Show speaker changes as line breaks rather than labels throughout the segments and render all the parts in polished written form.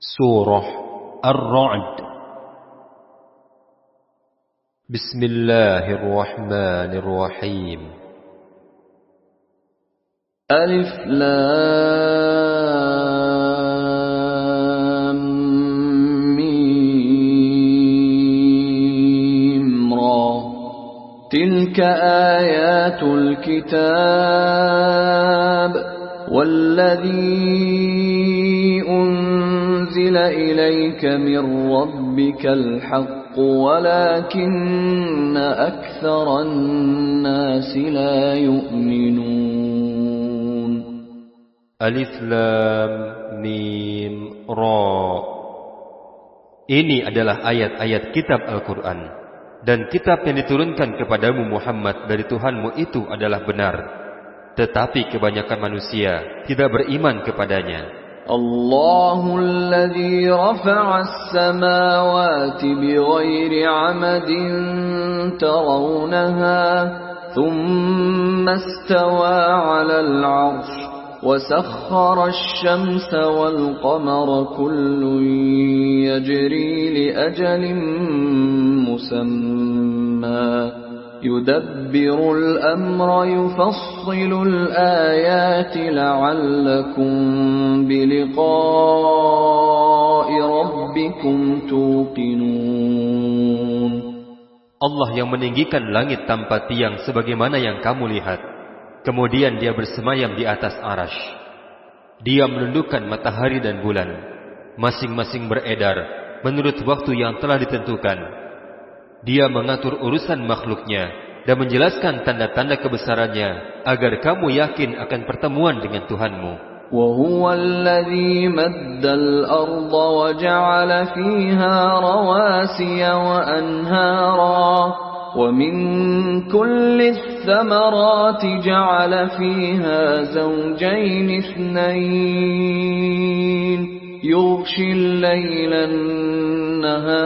Surah Ar-Ra'd. Bismillahirrahmanirrahim.
Alif Lam Mim Ra. Tilka ayatul kitab walladzi unzila ilayka min rabbikal haqq walakinna aktsaran nasi la yu'minun.
Alif Lam Mim Ra. Ini adalah ayat-ayat kitab Al-Quran, dan kitab yang diturunkan kepadamu Muhammad dari Tuhanmu itu adalah benar, tetapi kebanyakan manusia tidak beriman kepadanya.
Allahul ladzi rafa'a as-samawati bighairi 'amadin tarawnaha thumma istawa 'alal 'arsy وسخر الشمس والقمر كل يجري لأجل مسمى يدبر الأمر يفصل الآيات لعلكم بلقاء ربكم توقنون.
Allah yang meninggikan langit tanpa tiang sebagaimana yang kamu lihat. Kemudian dia bersemayam di atas arasy. Dia menundukkan matahari dan bulan, masing-masing beredar menurut waktu yang telah ditentukan. Dia mengatur urusan makhluknya dan menjelaskan tanda-tanda kebesarannya agar kamu yakin akan pertemuan dengan Tuhanmu.
وَهُوَ الَّذِي مَدَّ الْأَرْضَ وَجَعَلَ فِيهَا رَوَاسِيَ وَأَنْهَارًا وَمِنْ كُلِّ الثَّمَرَاتِ جَعَلَ فِيهَا زَوْجَيْنِ اثْنَيْنِ يُغْشِي اللَّيْلَ النَّهَارَ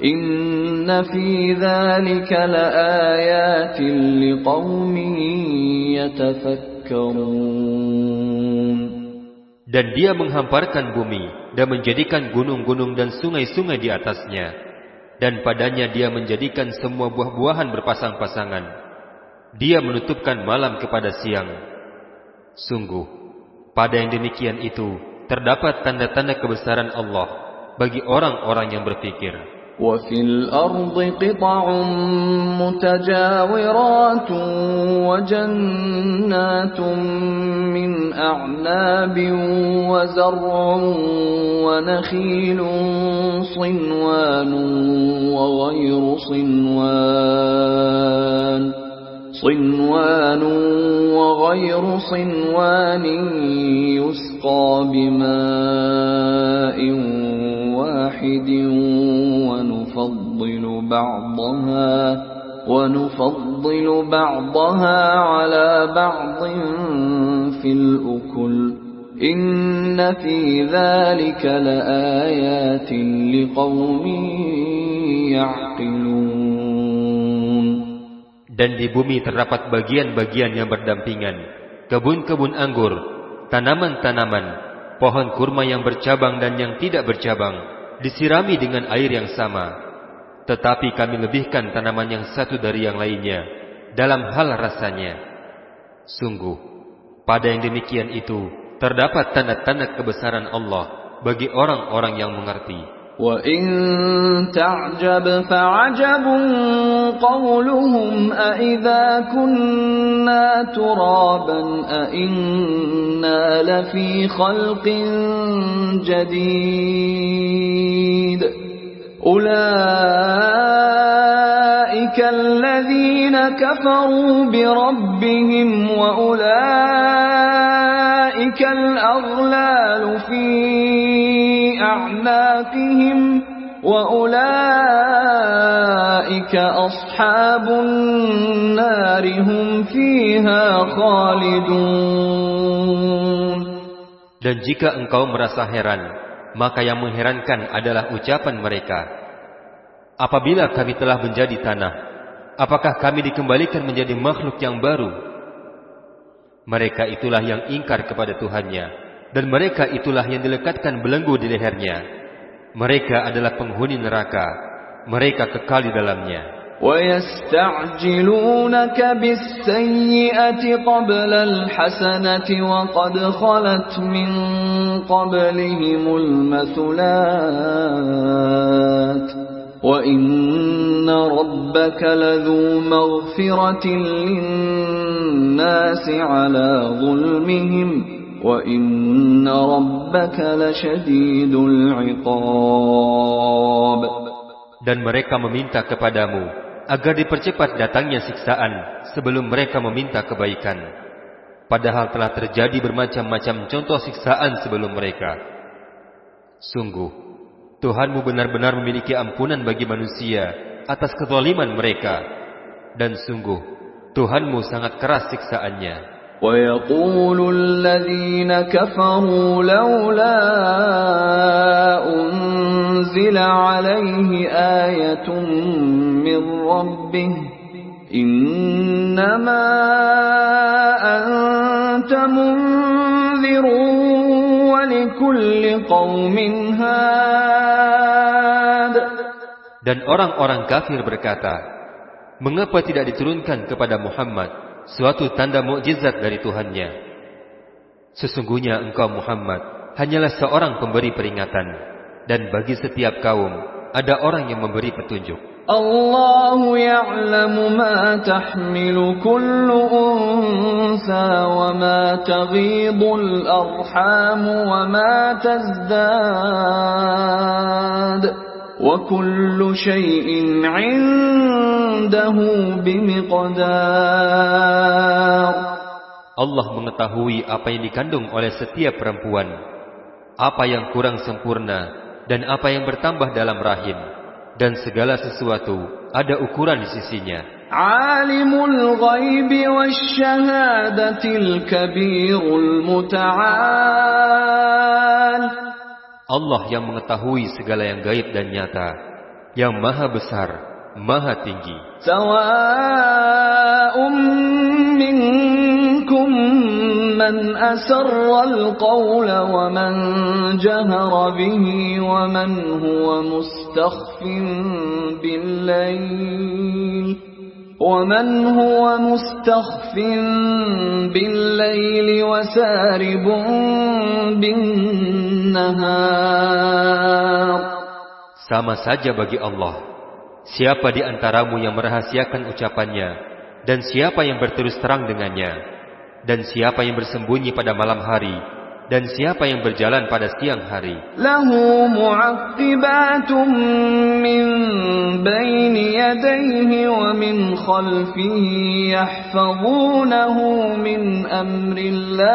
إِنَّ فِي ذَلِكَ لَآيَاتٍ لِقَوْمٍ يَتَفَكَّرُونَ.
Dan dia menghamparkan bumi dan menjadikan gunung-gunung dan sungai-sungai di atasnya, dan padanya dia menjadikan semua buah-buahan berpasang-pasangan. Dia menutupkan malam kepada siang. Sungguh, pada yang demikian itu terdapat tanda-tanda kebesaran Allah bagi orang-orang yang berpikir.
وَفِي الْأَرْضِ قِطَعٌ مُتَجَاوِرَاتٌ وَجَنَّاتٌ مِّنْ أَعْنَابٍ وَزَرْعٌ وَنَخِيلٌ صِنْوَانٌ وَغَيْرُ صِنْوَانٍ يُسْقَى بِمَاءٍ واحد ونفضل بعضها على بعض في الأكل إن في ذلك لآيات لقوم يعقلون.
Dan di bumi terdapat bagian-bagian yang berdampingan, kebun-kebun anggur, tanaman-tanaman, pohon kurma yang bercabang dan yang tidak bercabang, disirami dengan air yang sama. Tetapi kami lebihkan tanaman yang satu dari yang lainnya dalam hal rasanya. Sungguh, pada yang demikian itu terdapat tanda-tanda kebesaran Allah bagi orang-orang yang mengerti.
وَإِن تَعْجَبْ فَعَجَبٌ قَوْلُهُمْ أَإِذَا كُنَّا تُرَابًا أَإِنَّا لَفِي خَلْقٍ جَدِيدٍ أُولَئِكَ الَّذِينَ كَفَرُوا بِرَبِّهِمْ وَأُولَئِكَ الْأَغْلَالُ فِي أَعْنَاقِهِمْ وَأُولَئِكَ أَصْحَابُ النَّارِ هُمْ فِيهَا خَالِدُونَ.
Dan jika engkau merasa heran, maka yang mengherankan adalah ucapan mereka. Apabila kami telah menjadi tanah, apakah kami dikembalikan menjadi makhluk yang baru? Mereka itulah yang ingkar kepada Tuhannya dan mereka itulah yang dilekatkan belenggu di lehernya. Mereka adalah penghuni neraka, mereka kekal di dalamnya.
وَيَسْتَعْجِلُونَكَ بِالسَّيِّئَةِ قَبْلَ الْحَسَنَةِ وَقَدْ خَلَتْ مِنْ قَبْلِهِمُ الْمَثُلَاتُ وَإِنَّ رَبَّكَ لَذُو مَغْفِرَةٍ لِلنَّاسِ عَلَى ظُلْمِهِمْ وَإِنَّ رَبَّكَ لَشَدِيدُ الْعِقَابِ.
Dan mereka meminta kepadamu agar dipercepat datangnya siksaan sebelum mereka meminta kebaikan. Padahal telah terjadi bermacam-macam contoh siksaan sebelum mereka. Sungguh, Tuhanmu benar-benar memiliki ampunan bagi manusia atas kezaliman mereka. Dan sungguh, Tuhanmu sangat keras siksaannya.
وَيَقُولُ الَّذِينَ كَفَرُوا لَوْلَا أُنْزِلَ عَلَيْهِ آيَةٌ مِّن رَّبِّهِ إِنَّمَا أَنْتَ مُنذِرٌ وَلِكُلِّ قَوْمٍ هَادٍ.
Dan orang-orang kafir berkata, mengapa tidak diturunkan kepada Muhammad suatu tanda mukjizat dari Tuhannya? Sesungguhnya engkau Muhammad hanyalah seorang pemberi peringatan, dan bagi setiap kaum ada orang yang memberi petunjuk.
Allahu ya'lamu ma tahmilu kullu unsa wa ma taghidul arham wa ma tazdad wa kullu shay'in 'indahu bimiqdar.
Allah mengetahui apa yang dikandung oleh setiap perempuan, apa yang kurang sempurna dan apa yang bertambah dalam rahim, dan segala sesuatu ada ukuran di sisinya.
Alimul ghaibi wasyahadatil kabirul muta'al.
Allah yang mengetahui segala yang gaib dan nyata, yang maha besar, maha tinggi.
Sawa'un minkum man asarra al-qawla wa man jahara bihi wa man huwa mustakhfin bil-layl وَمَنْ هُوَ مُسْتَخْفٍ بِاللَّيْلِ وَسَارِبٌ بِالنَّهَارِ.
Sama saja bagi Allah, siapa di antaramu yang merahasiakan ucapannya, dan siapa yang berterus terang dengannya, dan siapa yang bersembunyi pada malam hari, dan siapa yang berjalan pada siang hari.
Lahu mu'aqqibatun min bayni yadayhi wa min khalfihi yahfazunahu min amrillah.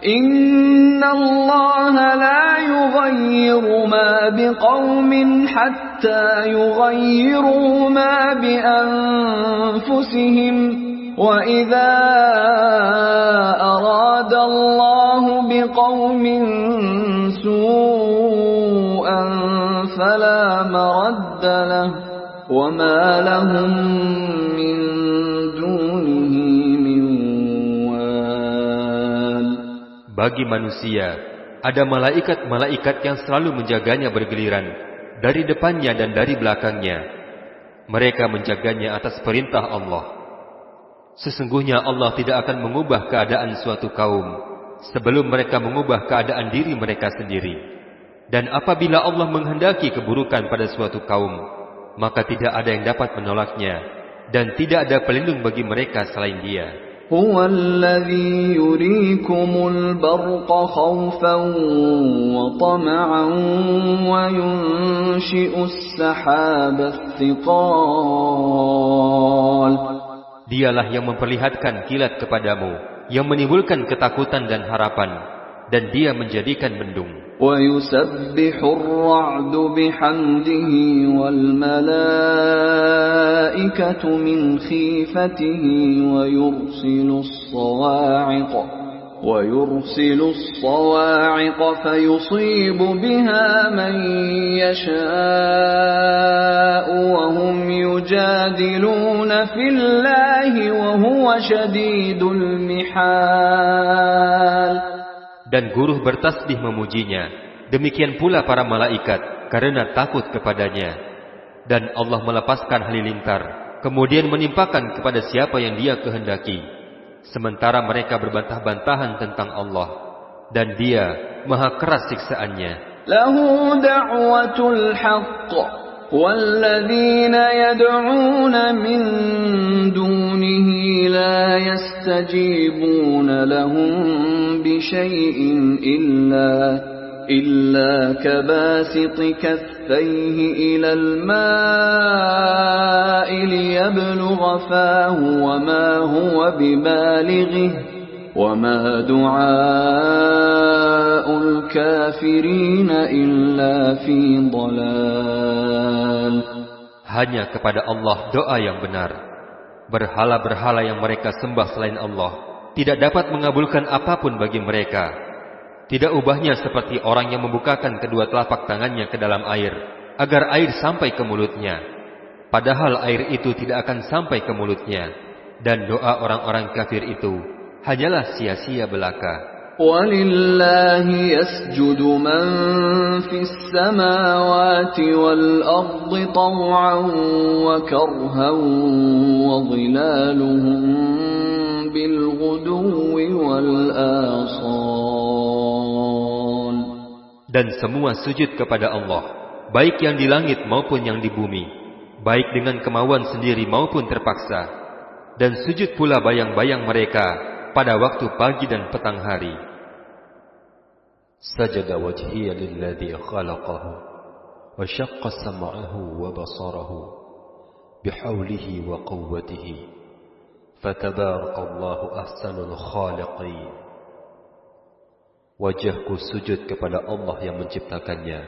Inna Allah la yughayyiru ma biqawmin hatta yughayyiru ma bi anfusihim. وَإِذَا أَرَادَ اللَّهُ بِقَوْمٍ سُوءًا فَلَا مَرَدَّ لَهُ وَمَا لَهُم مِّن دُونِهِ مِن وَالٍ.
Bagi manusia ada malaikat-malaikat yang selalu menjaganya bergiliran dari depannya dan dari belakangnya. Mereka menjaganya atas perintah Allah. Sesungguhnya Allah tidak akan mengubah keadaan suatu kaum sebelum mereka mengubah keadaan diri mereka sendiri. Dan apabila Allah menghendaki keburukan pada suatu kaum, maka tidak ada yang dapat menolaknya, dan tidak ada pelindung bagi mereka selain Dia.
Huwa alladhi yurikumul barqa khawfan wa tama'an wa yunshi'us sahaba thiqal.
Dialah yang memperlihatkan kilat kepadamu, yang menimbulkan ketakutan dan harapan, dan Dia menjadikan mendung.
وَيُسَبِّحُ الرَّعْدُ بِحَمْدِهِ وَالْمَلَائِكَةُ مِنْ خِيفَتِهِ وَيُرْسِلُ الصَّوَاعِقَ فَيُصِيبُ بِهَا مَنْ يَشَاءُ وَهُمْ يُجَادِلُونَ فِي اللَّهِ وَهُوَ شَدِيدُ الْمِحَالِ.
Dan guru bertasbih memujinya. Demikian pula para malaikat karena takut kepadanya. Dan Allah melepaskan halilintar, kemudian menimpakan kepada siapa yang Dia kehendaki. Sementara mereka berbantah-bantahan tentang Allah, dan Dia maha keras siksaannya.
Lahu da'watul haqq والذين يدعون من دونه لا يستجيبون لهم بشيء إلا كباسط كفيه إلى الماء ليبلغ فاه وما هو ببالغه وما دعاء الكافرين إلا في ضلال.
Hanya kepada Allah doa yang benar. Berhala-berhala yang mereka sembah selain Allah tidak dapat mengabulkan apapun bagi mereka. Tidak ubahnya seperti orang yang membukakan kedua telapak tangannya ke dalam air agar air sampai ke mulutnya, padahal air itu tidak akan sampai ke mulutnya. Dan doa orang-orang kafir itu hanyalah sia-sia belaka.
وَلِلَّهِ يَسْجُدُ مَنْ فِي السَّمَاوَاتِ وَالْأَرْضِ طَوْعًا وَكَرْهًا وَظِلَالُهُمْ بِالْغُدُوِّ وَالْآصَالِ.
Dan semua sujud kepada Allah, baik yang di langit maupun yang di bumi, baik dengan kemauan sendiri maupun terpaksa. Dan sujud pula bayang-bayang mereka pada waktu pagi dan petang hari.
Sajada wajhiya lilladzi khalaqahu wa syaqqa sam'ahu wa basarahu bihaulihi wa quwwatihi fatabarakallahu ahsanul khaliqin. Wajahku sujud kepada Allah yang menciptakannya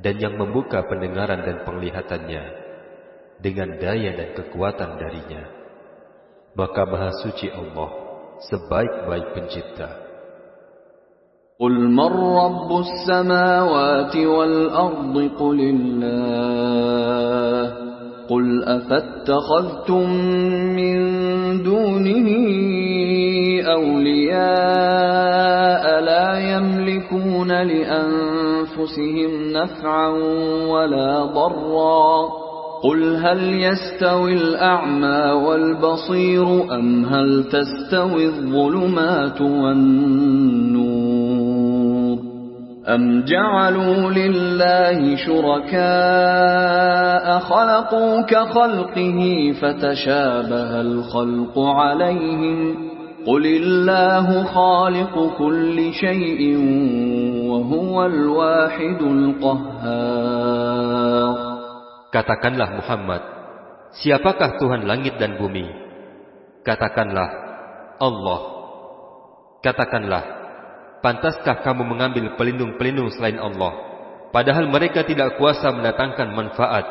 dan yang membuka pendengaran dan penglihatannya dengan daya dan kekuatan darinya. Maka maha suci Allah, sebaik-baik pencipta.
قُلْ مَنْ رَبُّ السَّمَاوَاتِ وَالْأَرْضِ قُلِ اللَّهُ قُلْ أَفَاتَّخَذْتُمْ مِنْ دُونِهِ أَوْلِيَاءَ لَا يَمْلِكُونَ لِأَنفُسِهِمْ نَفْعًا وَلَا ضَرًّا قُلْ هَلْ يَسْتَوِي الْأَعْمَى وَالْبَصِيرُ أَمْ هَلْ تَسْتَوِي الظُّلُمَاتُ وَالنُّورُ أَمْ جَعَلُوا لِلَّهِ شُرَكَاءَ خَلَقُوا كَخَلْقِهِ فَتَشَابَهَ الْخَلْقُ عَلَيْهِمْ قُلِ اللَّهُ خَالِقُ كُلِّ شَيْءٍ وَهُوَ الْوَاحِدُ الْقَهَّارُ.
Katakanlah Muhammad, siapakah Tuhan langit dan bumi? Katakanlah, Allah. Katakanlah, pantaskah kamu mengambil pelindung-pelindung selain Allah, padahal mereka tidak kuasa mendatangkan manfaat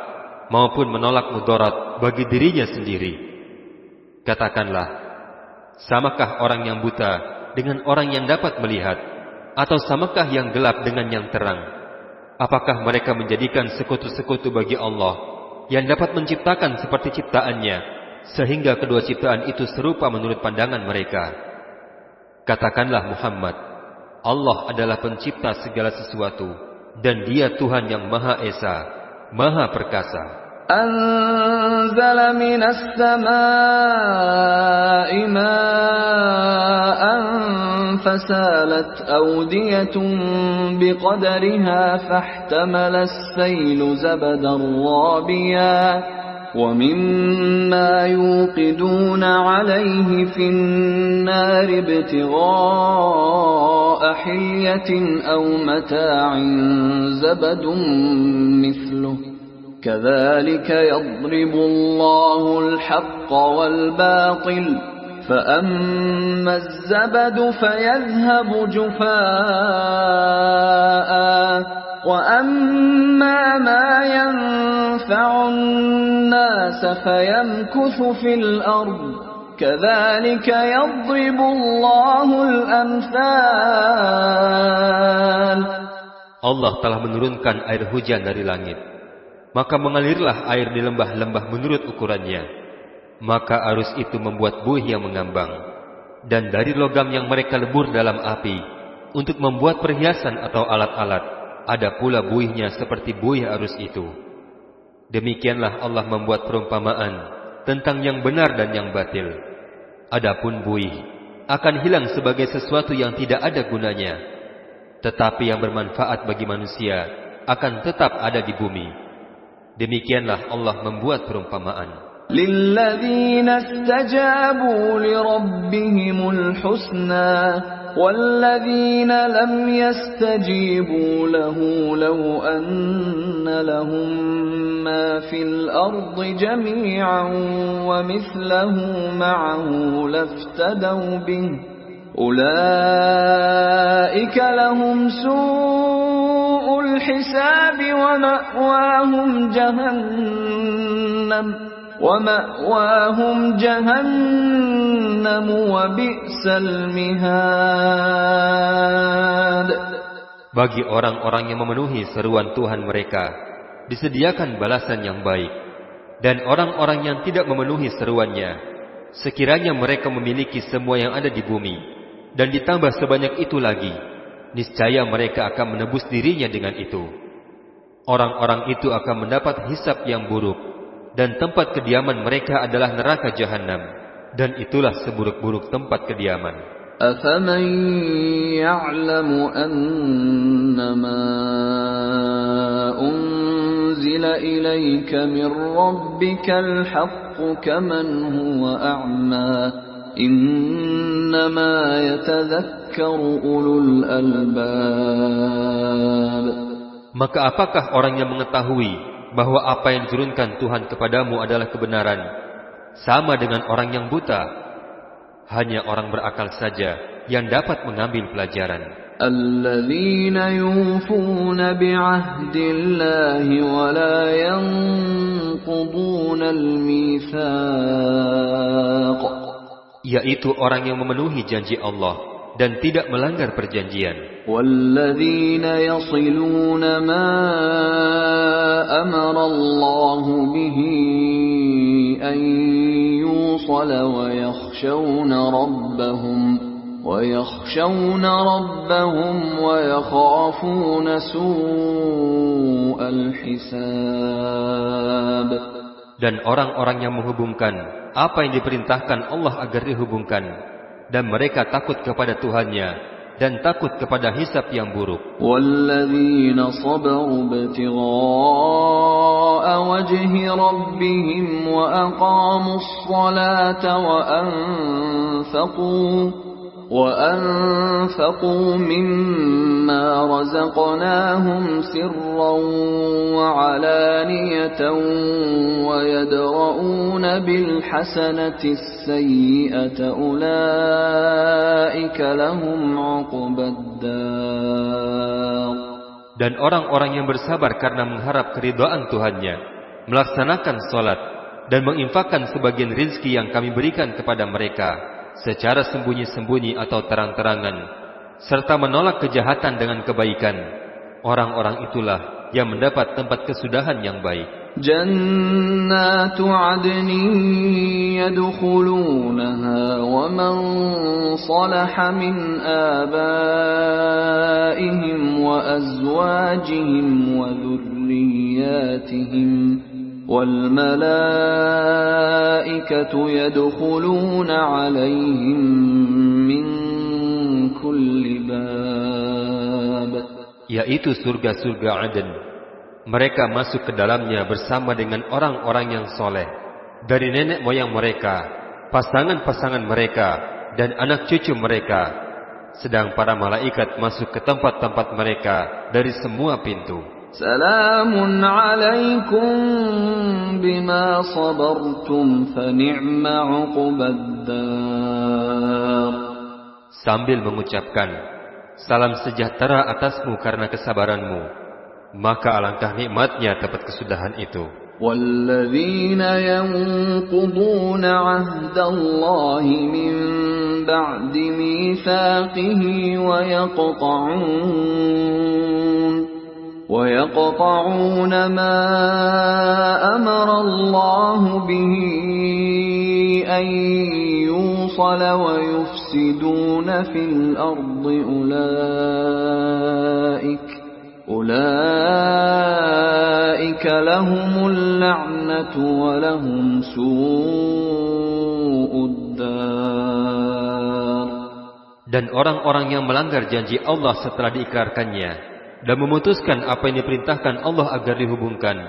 maupun menolak mudarat bagi dirinya sendiri? Katakanlah, samakah orang yang buta dengan orang yang dapat melihat, atau samakah yang gelap dengan yang terang? Apakah mereka menjadikan sekutu-sekutu bagi Allah yang dapat menciptakan seperti ciptaannya, sehingga kedua ciptaan itu serupa menurut pandangan mereka? Katakanlah Muhammad, Allah adalah pencipta segala sesuatu, dan Dia Tuhan yang Maha Esa, Maha Perkasa.
أنزل من السماء ماء فسالت أودية بقدرها فاحتمل السيل زبدا رابيا ومما يوقدون عليه في النار ابتغاء حلية أو متاع زبد مثله كذلك يضرب الله الحق والباطل فأما الزبد فيذهب جفاء وأما ما ينفع الناس فيمكث في الأرض كذلك يضرب الله الأمثال.
Allah telah menurunkan air hujan dari langit, maka mengalirlah air di lembah-lembah menurut ukurannya. Maka arus itu membuat buih yang mengambang, dan dari logam yang mereka lebur dalam api, untuk membuat perhiasan atau alat-alat. Ada pula buihnya seperti buih arus itu. Demikianlah Allah membuat perumpamaan tentang yang benar dan yang batil. Adapun buih akan hilang sebagai sesuatu yang tidak ada gunanya, tetapi yang bermanfaat bagi manusia akan tetap ada di bumi. Demikianlah Allah membuat perumpamaan.
لِلَّذِينَ اسْتَجَابُوا لِرَبِّهِمُ الْحُسْنَى وَالَّذِينَ لَمْ يَسْتَجِيبُوا لَهُ لَوْ أَنَّ لَهُم مَّا فِي الْأَرْضِ جَمِيعًا وَمِثْلَهُ مَعَهُ لَافْتَدَوْا بِهِ أُولَئِكَ لَهُمْ سُوءُ الْحِسَابِ وَمَأْوَاهُمْ جَهَنَّمُ وَبِئْسَ الْمِهَادُ.
Bagi orang-orang yang memenuhi seruan Tuhan mereka disediakan balasan yang baik, dan orang-orang yang tidak memenuhi seruannya, sekiranya mereka memiliki semua yang ada di bumi dan ditambah sebanyak itu lagi, niscaya mereka akan menebus dirinya dengan itu. Orang-orang itu akan mendapat hisab yang buruk, dan tempat kediaman mereka adalah neraka jahanam, dan itulah seburuk-buruk tempat kediaman.
أَفَمَنْ يَعْلَمُ أَنَّمَا أُنْزِلَ إِلَيْكَ مِنْ رَبِّكَ الْحَقُّ كَمَنْ هُوَ أَعْمَى إِنَّمَا يَتَذَكَّرُ أُولُو الْأَلْبَابِ.
Maka apakah orang yang mengetahui bahwa apa yang diturunkan Tuhan kepadamu adalah kebenaran, sama dengan orang yang buta? Hanya orang berakal saja yang dapat mengambil pelajaran.
Alladzina yufuna bi'ahdillahi wa la yanquduna al-mitsaq.
Yaitu orang yang memenuhi janji Allah dan tidak melanggar perjanjian.
Walladzina yasiluna ma amara Allahu bihi an yusala wa yakhshawna rabbahum wa yakhafuna su'al hisab.
Dan orang-orang yang menghubungkan apa yang diperintahkan Allah agar dihubungkan, dan mereka takut kepada Tuhannya dan takut kepada hisab yang buruk.
Walladzina sabaru ibtigha'a wajhi rabbihim wa aqamus salata wa anfaqu mimma razaqnahum sirran wa alaniyatan wa yadra'una bil hasanati as-sayyi'ata ulaika lahum 'uqbad dar.
Dan orang-orang yang bersabar karena mengharap keridhaan Tuhannya, melaksanakan salat dan menginfakkan sebagian rizki yang kami berikan kepada mereka secara sembunyi-sembunyi atau terang-terangan, serta menolak kejahatan dengan kebaikan, orang-orang itulah yang mendapat tempat kesudahan yang baik.
Jannatu 'adnin yadkhulunaha wa man salaha min abaihim wa azwajihim wa dhurriyyatihim وَالْمَلَائِكَةُ يَدْخُلُونَ عَلَيْهِمْ مِنْ كُلِّ بَابٍ.
Yaitu surga-surga Aden. Mereka masuk ke dalamnya bersama dengan orang-orang yang soleh, dari nenek moyang mereka, pasangan-pasangan mereka, dan anak cucu mereka. Sedang para malaikat masuk ke tempat-tempat mereka dari semua pintu.
Salamun alaikum bima sabartum fa ni'ma 'uqbad dar.
Sambil mengucapkan, salam sejahtera atasmu karena kesabaranmu, maka alangkah nikmatnya tempat kesudahan itu.
Walladzina yanquduna 'ahdallahi min ba'di mitsaqihi ويقطعون ما أمر الله به أن يوصل يفسدون في الأرض أولئك لهم اللعنة ولهم سوء الدار.
Dan orang-orang yang melanggar janji Allah setelah diikrarkannya dan memutuskan apa yang diperintahkan Allah agar dihubungkan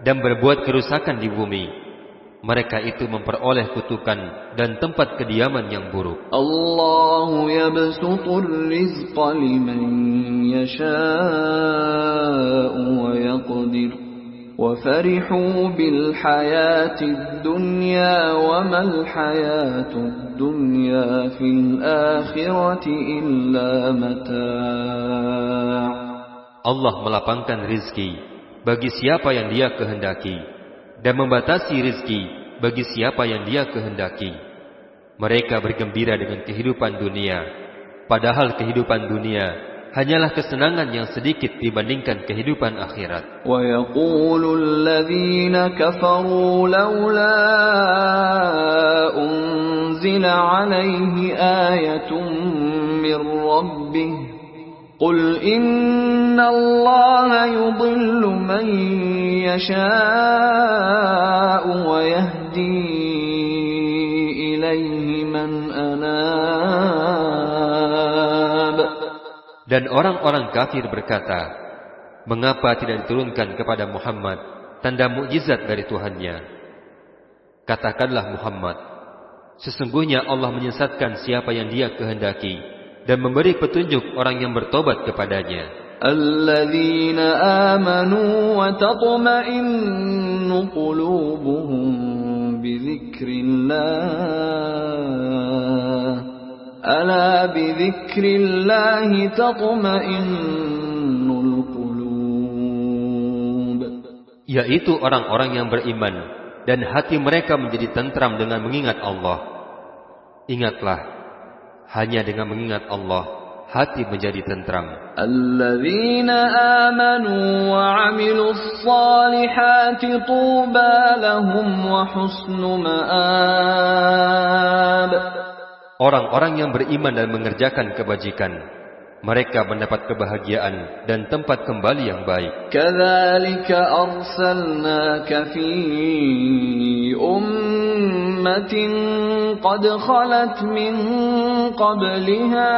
dan berbuat kerusakan di bumi, mereka itu memperoleh kutukan dan tempat kediaman yang buruk.
Allahu yabsutur rizqa liman yasha'u wa yaqdir wa farihu bil hayatid dunya wa mal hayatud dunya fil akhirati illa mata'.
Allah melapangkan rizki bagi siapa yang Dia kehendaki dan membatasi rizki bagi siapa yang Dia kehendaki. Mereka bergembira dengan kehidupan dunia, padahal kehidupan dunia hanyalah kesenangan yang sedikit dibandingkan kehidupan akhirat.
Wa yaqulul ladzina kafaru laula unzila alaihi ayatun mir rabbih qul innallaha yudhillu man yasha'u wa yahdi ilaihi man anab.
Dan orang-orang kafir berkata, mengapa tidak diturunkan kepada Muhammad tanda mukjizat dari Tuhannya? Katakanlah Muhammad, sesungguhnya Allah menyesatkan siapa yang Dia kehendaki dan memberi petunjuk orang yang bertobat kepadanya.
Alladzina amanu wa tatma'innu qulubuhum bidzikrillah. Ala bidzikrillahi tatma'innul qulub.
Yaitu orang-orang yang beriman dan hati mereka menjadi tentram dengan mengingat Allah. Ingatlah, hanya dengan mengingat Allah hati menjadi tentram.
Alladzina amanu wa 'amilus salihati tuba lahum wa husnu ma'ab.
Orang-orang yang beriman dan mengerjakan kebajikan, mereka mendapat kebahagiaan dan tempat kembali yang baik.
Kadzalika arsalnaka fi ummatin qad khalat min qabliha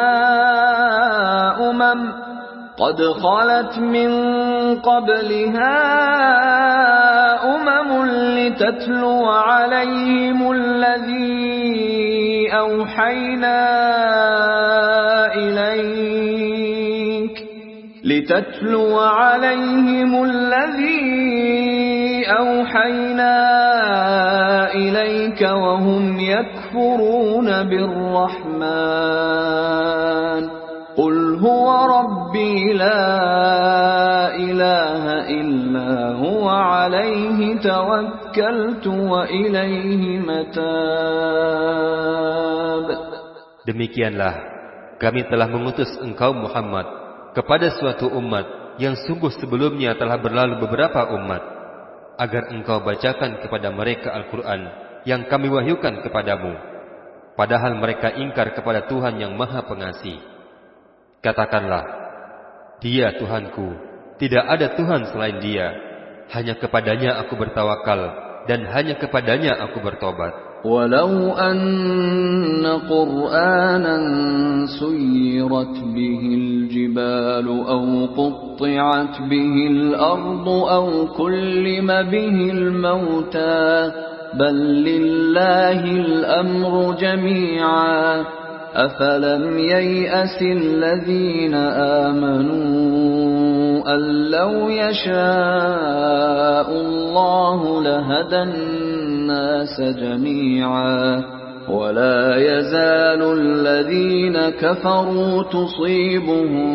litatlu 'alaihimul ladzi أوحينا إليك لتتلو عليهم الذي أوحينا إليك وهم يكفرون بالرحمن قل هو ربي لا إله إلا هو عليه توكلت وإليه متاب.
Demikianlah kami telah mengutus engkau Muhammad kepada suatu umat yang sungguh sebelumnya telah berlalu beberapa umat, agar engkau bacakan kepada mereka Al-Quran yang kami wahyukan kepadamu, padahal mereka ingkar kepada Tuhan yang Maha Pengasih. Katakanlah, Dia Tuhanku, tidak ada Tuhan selain Dia, hanya kepadanya aku bertawakal dan hanya kepadanya aku bertobat.
Walau anna Qur'anan suyirat bihil jibalu aw qutti'at bihil ardu aw kullima bihil mauta bal lillahil amru jami'a afalam yay'asil ladzina amanu an law yasha'u Allahu lahadan الناس جميعا ولا يزال الذين كفروا تصيبهم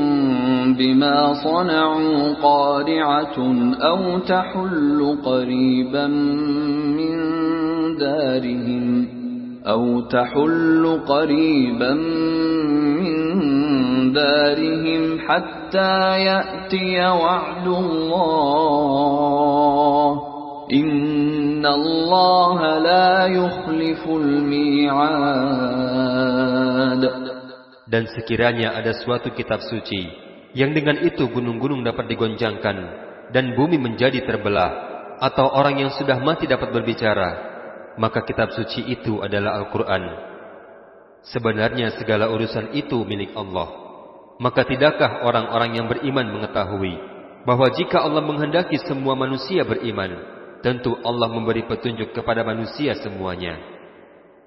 بما صنعوا قارعة أو تحل قريبا من دارهم حتى يأتي وعد الله إن الله لا يخلف الميعاد.
Dan sekiranya ada suatu kitab suci yang dengan itu gunung-gunung dapat digoncangkan dan bumi menjadi terbelah, atau orang yang sudah mati dapat berbicara, maka kitab suci itu adalah Al-Quran. Sebenarnya segala urusan itu milik Allah. Maka tidakkah orang-orang yang beriman mengetahui bahwa jika Allah menghendaki semua manusia beriman, tentu Allah memberi petunjuk kepada manusia semuanya.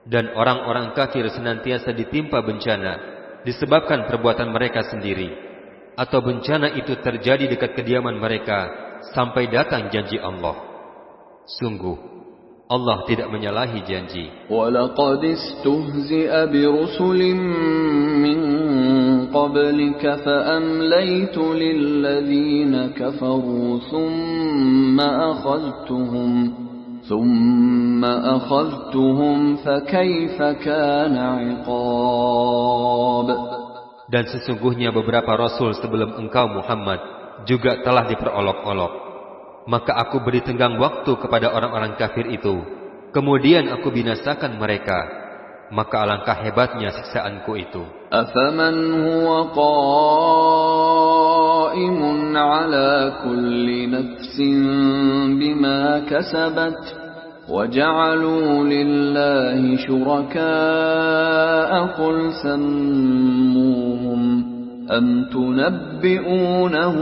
Dan orang-orang kafir senantiasa ditimpa bencana disebabkan perbuatan mereka sendiri, atau bencana itu terjadi dekat kediaman mereka sampai datang janji Allah. Sungguh, Allah tidak menyalahi janji.
وَلَقَدِ اسْتُهْزِئَ بِرُسُلٍ مِّن قَبْلِكَ فَأَمْلَيْتُ لِلَّذِينَ كَفَرُوا ثُمَّ أَخَذْتُهُمْ فَكَيْفَ كَانَ عِقَابِ.
Dan sesungguhnya beberapa rasul sebelum engkau Muhammad juga telah diperolok-olok. Maka aku beri tenggang waktu kepada orang-orang kafir itu, kemudian aku binasakan mereka. Maka alangkah hebatnya siksaanku itu.
أَفَمَنْ هُوَ قَائِمٌ عَلَى كُلِّ نَفْسٍ بِمَا كَسَبَتْ وَجَعَلُوا لِلَّهِ شُرَكَاءَ قُلْ سَمُّوهُمْ أَمْ تُنَبِّئُونَهُ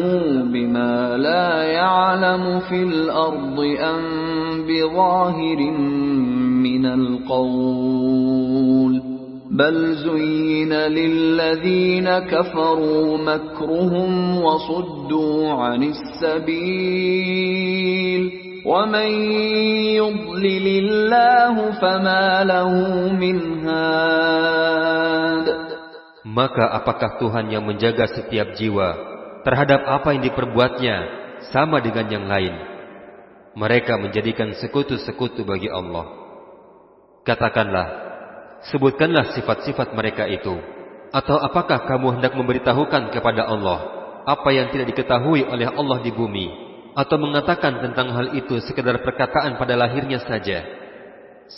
بِمَا لَا يَعْلَمُ فِي الْأَرْضِ أَمْ بِظَاهِرٍ مِّنَ الْقَوْلِ بَلْ زُيِّنَ لِلَّذِينَ كَفَرُوا مَكْرُهُمْ وَصُدُّوا عَنِ السَّبِيلِ وَمَنْ يُضْلِلِ اللَّهُ فَمَا لَهُ مِنْ هَادٍ.
Maka apakah Tuhan yang menjaga setiap jiwa terhadap apa yang diperbuatnya sama dengan yang lain? Mereka menjadikan sekutu-sekutu bagi Allah. Katakanlah, sebutkanlah sifat-sifat mereka itu. Atau apakah kamu hendak memberitahukan kepada Allah apa yang tidak diketahui oleh Allah di bumi, atau mengatakan tentang hal itu sekedar perkataan pada lahirnya saja?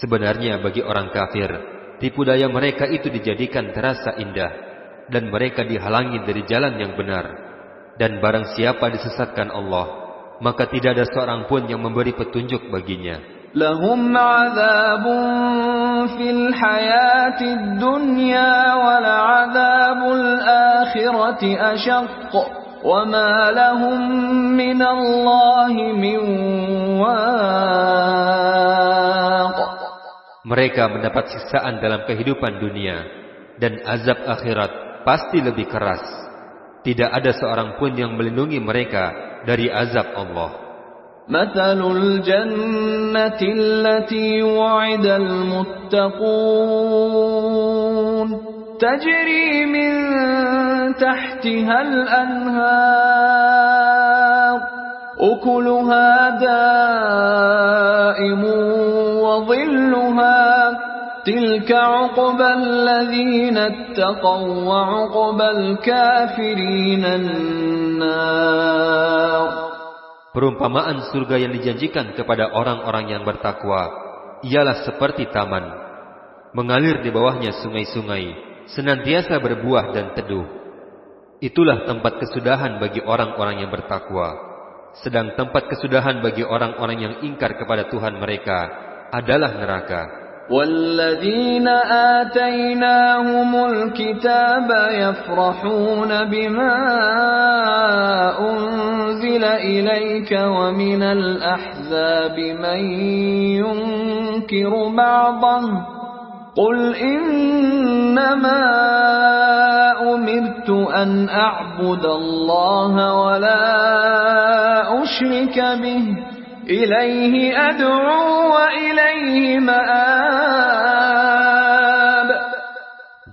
Sebenarnya bagi orang kafir, tipu daya mereka itu dijadikan terasa indah, dan mereka dihalangi dari jalan yang benar. Dan barang siapa disesatkan Allah, maka tidak ada seorang pun yang memberi petunjuk baginya.
لهم عذاب في الحياة الدنيا ولعذاب الآخرة أشق وما لهم من الله من واق.
Mereka mendapat siksaan dalam kehidupan dunia, dan azab akhirat pasti lebih keras. Tidak ada seorang pun yang melindungi mereka dari azab Allah.
مثل الجنة التي وعد المتقون تجري من تحتها الأنهار أكلها دائم وظلها تلك عقبى الذين اتقوا وعقبى الكافرين النار.
Perumpamaan surga yang dijanjikan kepada orang-orang yang bertakwa ialah seperti taman, mengalir di bawahnya sungai-sungai, senantiasa berbuah dan teduh. Itulah tempat kesudahan bagi orang-orang yang bertakwa. Sedang tempat kesudahan bagi orang-orang yang ingkar kepada Tuhan mereka adalah neraka.
وَالَّذِينَ آتَيْنَاهُمُ الْكِتَابَ يَفْرَحُونَ بِمَا أُنْزِلَ إِلَيْكَ وَمِنَ الْأَحْزَابِ مَنْ يُنْكِرُ بَعْضَهُ قُلْ إِنَّمَا أُمِرْتُ أَنْ أَعْبُدَ اللَّهَ وَلَا أُشْرِكَ بِهِ إِلَيْهِ أَدْعُو وَإِلَيْهِ مَآبِ.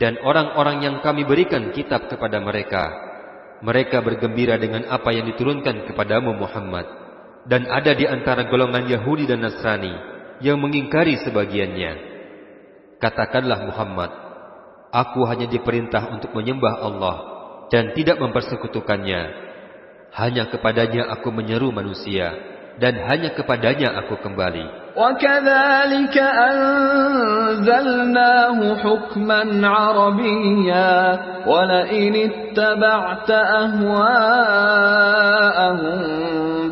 Dan orang-orang yang kami berikan kitab kepada mereka, mereka bergembira dengan apa yang diturunkan kepadamu Muhammad. Dan ada di antara golongan Yahudi dan Nasrani yang mengingkari sebagiannya. Katakanlah Muhammad, aku hanya diperintah untuk menyembah Allah dan tidak mempersekutukannya. Hanya kepadanya aku menyeru manusia, dan hanya kepadanya aku kembali.
وكذلك أنزلناه حكما عربيا ولئن اتبعت أهواءهم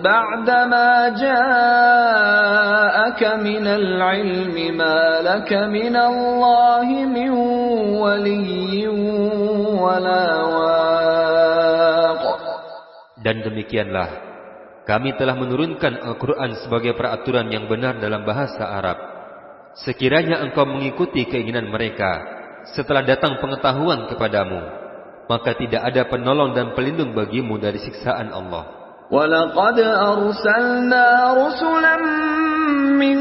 بعدما جاءك من العلم ما لك من الله من ولي ولا واق.
Dan demikianlah kami telah menurunkan Al-Quran sebagai peraturan yang benar dalam bahasa Arab. Sekiranya engkau mengikuti keinginan mereka setelah datang pengetahuan kepadamu, maka tidak ada penolong dan pelindung bagimu dari siksaan Allah.
وَلَقَدْ أَرْسَلْنَا رُسُلًا مِّن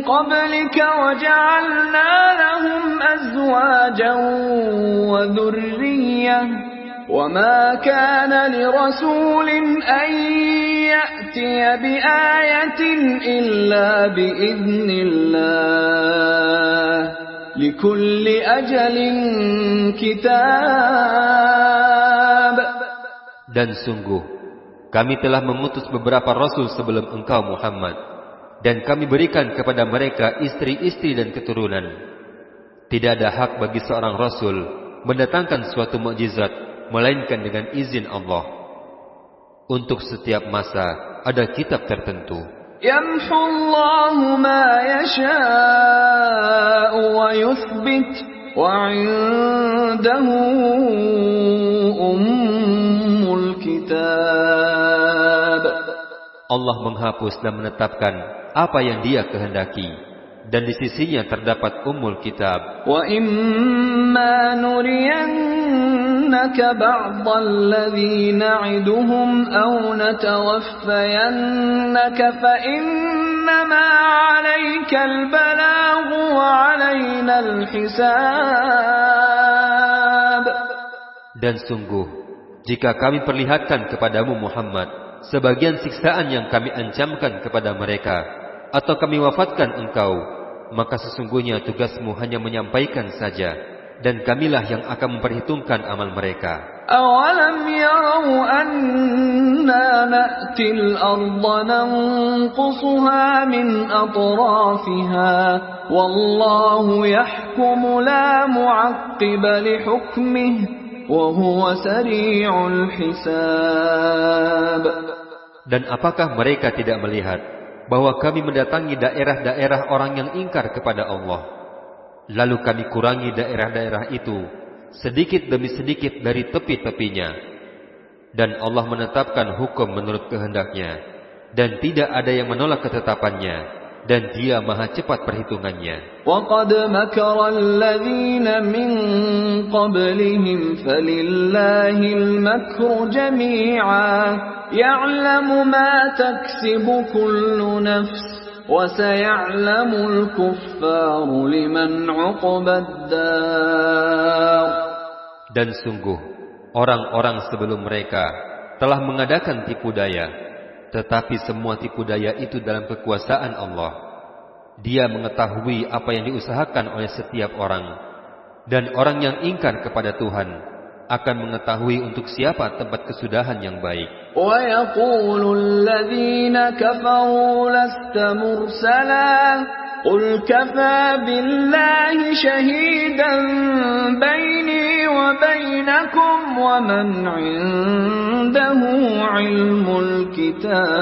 قَبْلِكَ وَجَعَلْنَا لَهُمْ أَزْوَاجًا وَذُرِّيَّةً وَمَا كَانَ لِرَسُولٍ أَن يَأْتِيَ بِآيَةٍ إِلَّا بِإِذْنِ اللَّهِ لِكُلِّ أَجَلٍ كِتَابٌ.
Dan sungguh kami telah mengutus beberapa rasul sebelum engkau Muhammad, dan kami berikan kepada mereka istri-istri dan keturunan. Tidak ada hak bagi seorang rasul mendatangkan suatu mukjizat melainkan dengan izin Allah. Untuk setiap masa ada kitab tertentu.
Yamhullahu ma yasha'u wa yuthbit wa 'indahu ummul kitab.
Allah menghapus dan menetapkan apa yang Dia kehendaki, dan di sisinya terdapat ummul kitab.
Wa imma nuriyannaka ba'd alladhi na'iduhum aw natawaffayannaka fa innama 'alayka al-balaghu wa 'alayna al-hisab.
Dan sungguh, jika kami perlihatkan kepadamu Muhammad sebagian siksaan yang kami ancamkan kepada mereka, atau kami wafatkan engkau, maka sesungguhnya tugasmu hanya menyampaikan saja, dan kamilah yang akan memperhitungkan amal mereka.
Awalam yarau anna na'til arda nanqusuha min atrafiha wallahu yahkumu la mu'aqqiba li hukmihi wa huwa sari'ul hisab.
Dan apakah mereka tidak melihat bahwa kami mendatangi daerah-daerah orang yang ingkar kepada Allah, lalu kami kurangi daerah-daerah itu sedikit demi sedikit dari tepi-tepinya, dan Allah menetapkan hukum menurut kehendaknya, dan tidak ada yang menolak ketetapannya, dan Dia maha cepat perhitungannya.
وَقَدْ مَكَرَ الَّذِينَ مِنْ قَبْلِهِمْ فَلِلَّهِ الْمَكْرُ جَمِيعًا يَعْلَمُ مَا تَكْسِبُ كُلُّ نَفْسٍ وَسَيَعْلَمُ الْكُفَّارُ لِمَنْ عُقْبَى الدَّارِ.
Dan sungguh orang-orang sebelum mereka telah mengadakan tipu daya, tetapi semua tipu daya itu dalam kekuasaan Allah. Dia mengetahui apa yang diusahakan oleh setiap orang, dan orang yang ingkar kepada Tuhan akan mengetahui untuk siapa tempat kesudahan yang baik.
وَيَقُولُ الَّذِينَ كَفَرُوا لَسْتَ مُرْسَلًا قُلْ كَفَى بِاللَّهِ شَهِيدًا بَيْنِي وَبَيْنَكُمْ وَمَنْ عِندَهُ عِلْمُ الْكِتَابِ.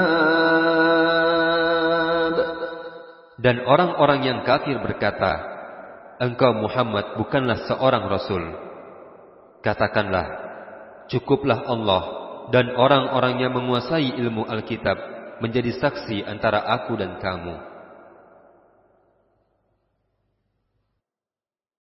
Dan orang-orang yang kafir berkata, engkau Muhammad bukanlah seorang rasul. Katakanlah, cukuplah Allah dan orang-orang yang menguasai ilmu Alkitab menjadi saksi antara aku dan kamu.